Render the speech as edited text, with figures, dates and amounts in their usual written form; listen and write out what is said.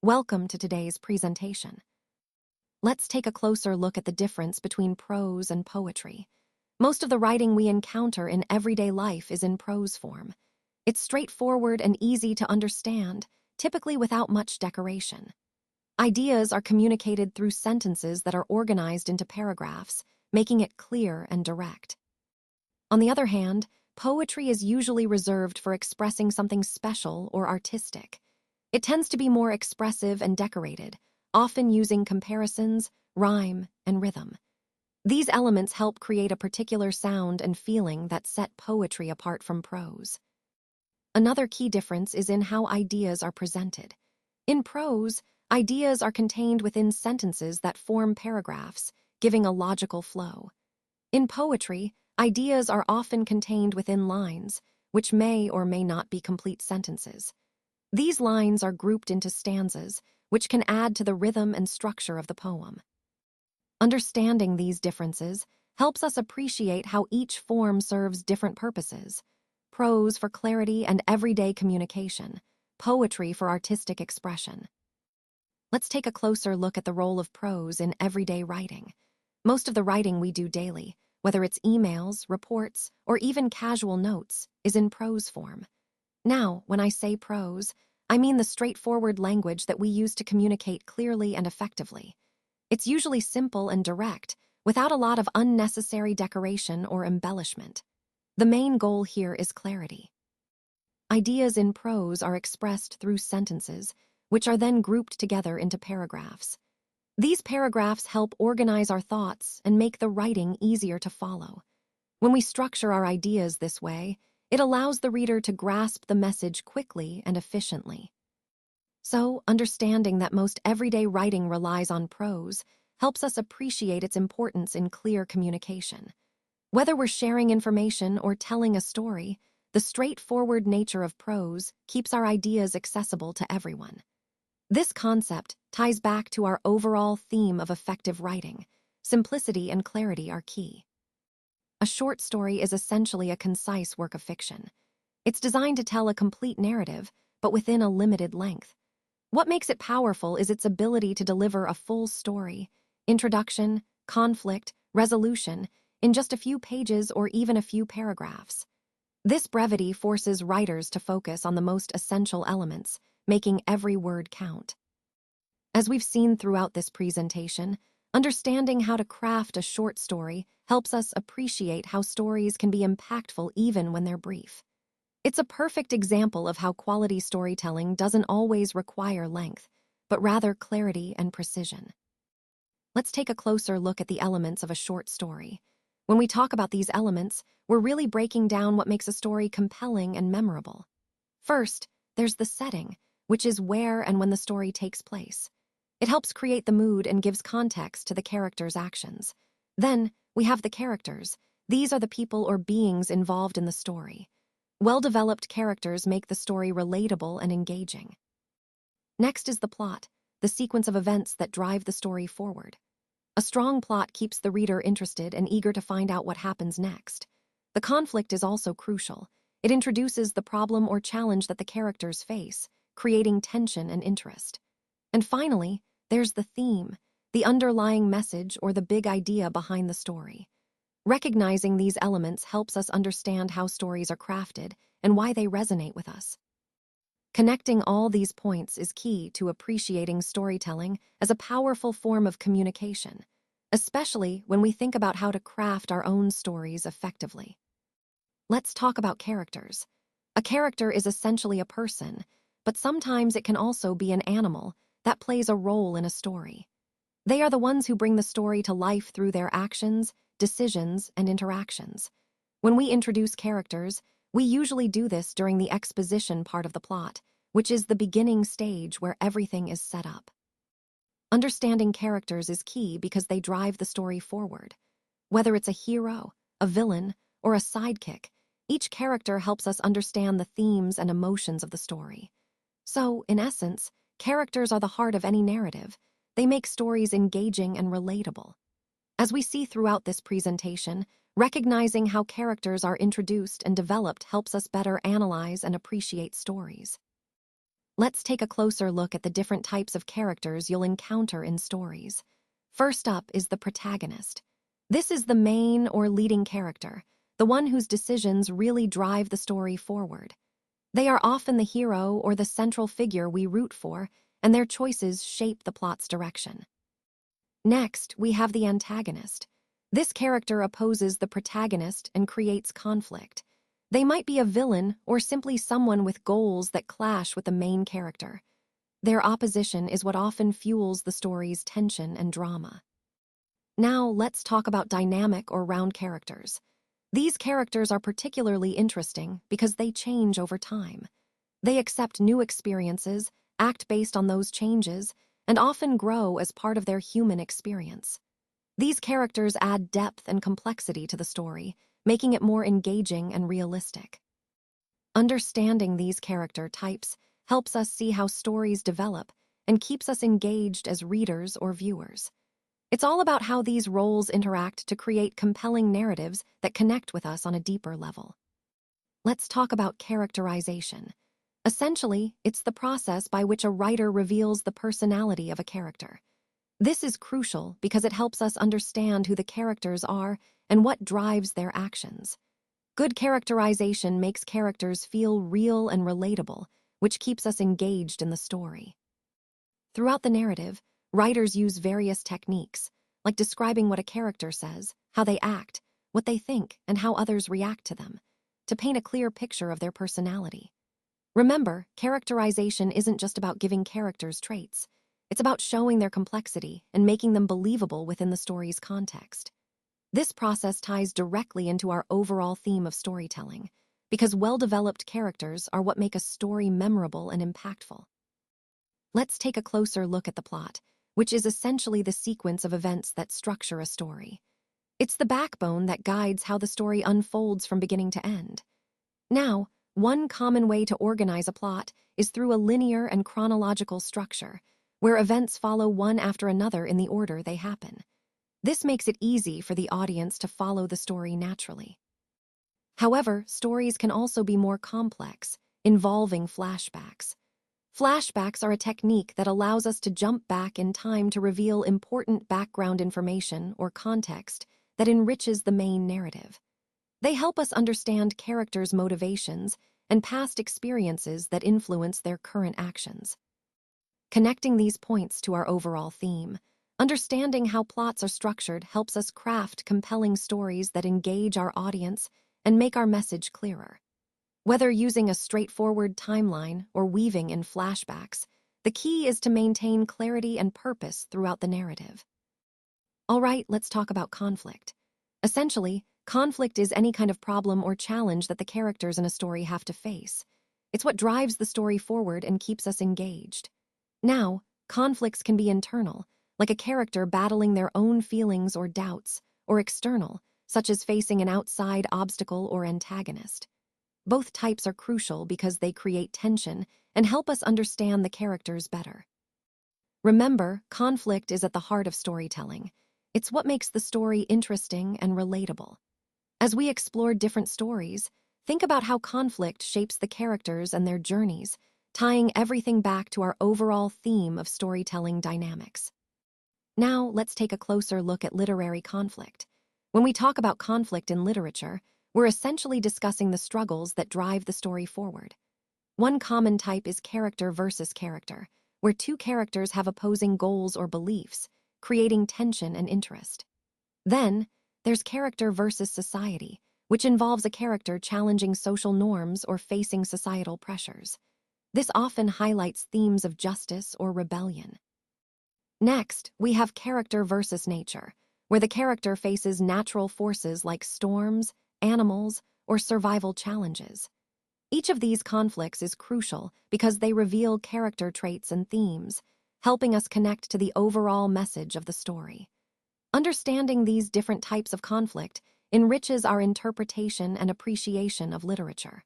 Welcome to today's presentation. Let's take a closer look at the difference between prose and poetry. Most of the writing we encounter in everyday life is in prose form. It's straightforward and easy to understand, typically without much decoration. Ideas are communicated through sentences that are organized into paragraphs, making it clear and direct. On the other hand, poetry is usually reserved for expressing something special or artistic. It tends to be more expressive and decorated, often using comparisons, rhyme, and rhythm. These elements help create a particular sound and feeling that set poetry apart from prose. Another key difference is in how ideas are presented. In prose, ideas are contained within sentences that form paragraphs, giving a logical flow. In poetry, ideas are often contained within lines, which may or may not be complete sentences. These lines are grouped into stanzas, which can add to the rhythm and structure of the poem. Understanding these differences helps us appreciate how each form serves different purposes: prose for clarity and everyday communication, poetry for artistic expression. Let's take a closer look at the role of prose in everyday writing. Most of the writing we do daily, whether it's emails, reports, or even casual notes, is in prose form. Now, when I say prose, I mean the straightforward language that we use to communicate clearly and effectively. It's usually simple and direct, without a lot of unnecessary decoration or embellishment. The main goal here is clarity. Ideas in prose are expressed through sentences, which are then grouped together into paragraphs. These paragraphs help organize our thoughts and make the writing easier to follow. When we structure our ideas this way, it allows the reader to grasp the message quickly and efficiently. So, understanding that most everyday writing relies on prose helps us appreciate its importance in clear communication. Whether we're sharing information or telling a story, the straightforward nature of prose keeps our ideas accessible to everyone. This concept ties back to our overall theme of effective writing. Simplicity and clarity are key. A short story is essentially a concise work of fiction. It's designed to tell a complete narrative, but within a limited length. What makes it powerful is its ability to deliver a full story, introduction, conflict, resolution, in just a few pages or even a few paragraphs. This brevity forces writers to focus on the most essential elements, making every word count. As we've seen throughout this presentation, understanding how to craft a short story helps us appreciate how stories can be impactful even when they're brief. It's a perfect example of how quality storytelling doesn't always require length, but rather clarity and precision. Let's take a closer look at the elements of a short story. When we talk about these elements, we're really breaking down what makes a story compelling and memorable. First, there's the setting, which is where and when the story takes place. It helps create the mood and gives context to the characters' actions. Then, we have the characters. These are the people or beings involved in the story. Well-developed characters make the story relatable and engaging. Next is the plot, the sequence of events that drive the story forward. A strong plot keeps the reader interested and eager to find out what happens next. The conflict is also crucial. It introduces the problem or challenge that the characters face, creating tension and interest. And finally, there's the theme, the underlying message or the big idea behind the story. Recognizing these elements helps us understand how stories are crafted and why they resonate with us. Connecting all these points is key to appreciating storytelling as a powerful form of communication, especially when we think about how to craft our own stories effectively. Let's talk about characters. A character is essentially a person, but sometimes it can also be an animal that plays a role in a story. They are the ones who bring the story to life through their actions, decisions, and interactions. When we introduce characters, we usually do this during the exposition part of the plot, which is the beginning stage where everything is set up. Understanding characters is key because they drive the story forward. Whether it's a hero, a villain, or a sidekick, each character helps us understand the themes and emotions of the story. So, in essence, characters are the heart of any narrative. They make stories engaging and relatable. As we see throughout this presentation, recognizing how characters are introduced and developed helps us better analyze and appreciate stories. Let's take a closer look at the different types of characters you'll encounter in stories. First up is the protagonist. This is the main or leading character, the one whose decisions really drive the story forward. They are often the hero or the central figure we root for, and their choices shape the plot's direction. Next, we have the antagonist. This character opposes the protagonist and creates conflict. They might be a villain or simply someone with goals that clash with the main character. Their opposition is what often fuels the story's tension and drama. Now, let's talk about dynamic or round characters. These characters are particularly interesting because they change over time. They accept new experiences, act based on those changes, and often grow as part of their human experience. These characters add depth and complexity to the story, making it more engaging and realistic. Understanding these character types helps us see how stories develop and keeps us engaged as readers or viewers. It's all about how these roles interact to create compelling narratives that connect with us on a deeper level. Let's talk about characterization. Essentially, it's the process by which a writer reveals the personality of a character. This is crucial because it helps us understand who the characters are and what drives their actions. Good characterization makes characters feel real and relatable, which keeps us engaged in the story. Throughout the narrative, writers use various techniques, like describing what a character says, how they act, what they think, and how others react to them, to paint a clear picture of their personality. Remember, characterization isn't just about giving characters traits. It's about showing their complexity and making them believable within the story's context. This process ties directly into our overall theme of storytelling, because well-developed characters are what make a story memorable and impactful. Let's take a closer look at the plot, which is essentially the sequence of events that structure a story. It's the backbone that guides how the story unfolds from beginning to end. Now, one common way to organize a plot is through a linear and chronological structure, where events follow one after another in the order they happen. This makes it easy for the audience to follow the story naturally. However, stories can also be more complex, involving flashbacks. Flashbacks are a technique that allows us to jump back in time to reveal important background information or context that enriches the main narrative. They help us understand characters' motivations and past experiences that influence their current actions. Connecting these points to our overall theme, understanding how plots are structured helps us craft compelling stories that engage our audience and make our message clearer. Whether using a straightforward timeline or weaving in flashbacks, the key is to maintain clarity and purpose throughout the narrative. All right, let's talk about conflict. Essentially, conflict is any kind of problem or challenge that the characters in a story have to face. It's what drives the story forward and keeps us engaged. Now, conflicts can be internal, like a character battling their own feelings or doubts, or external, such as facing an outside obstacle or antagonist. Both types are crucial because they create tension and help us understand the characters better. Remember, conflict is at the heart of storytelling. It's what makes the story interesting and relatable. As we explore different stories, think about how conflict shapes the characters and their journeys, tying everything back to our overall theme of storytelling dynamics. Now, let's take a closer look at literary conflict. When we talk about conflict in literature, we're essentially discussing the struggles that drive the story forward. One common type is character versus character, where two characters have opposing goals or beliefs, creating tension and interest. Then, there's character versus society, which involves a character challenging social norms or facing societal pressures. This often highlights themes of justice or rebellion. Next, we have character versus nature, where the character faces natural forces like storms, animals, or survival challenges. Each of these conflicts is crucial because they reveal character traits and themes, helping us connect to the overall message of the story. Understanding these different types of conflict enriches our interpretation and appreciation of literature.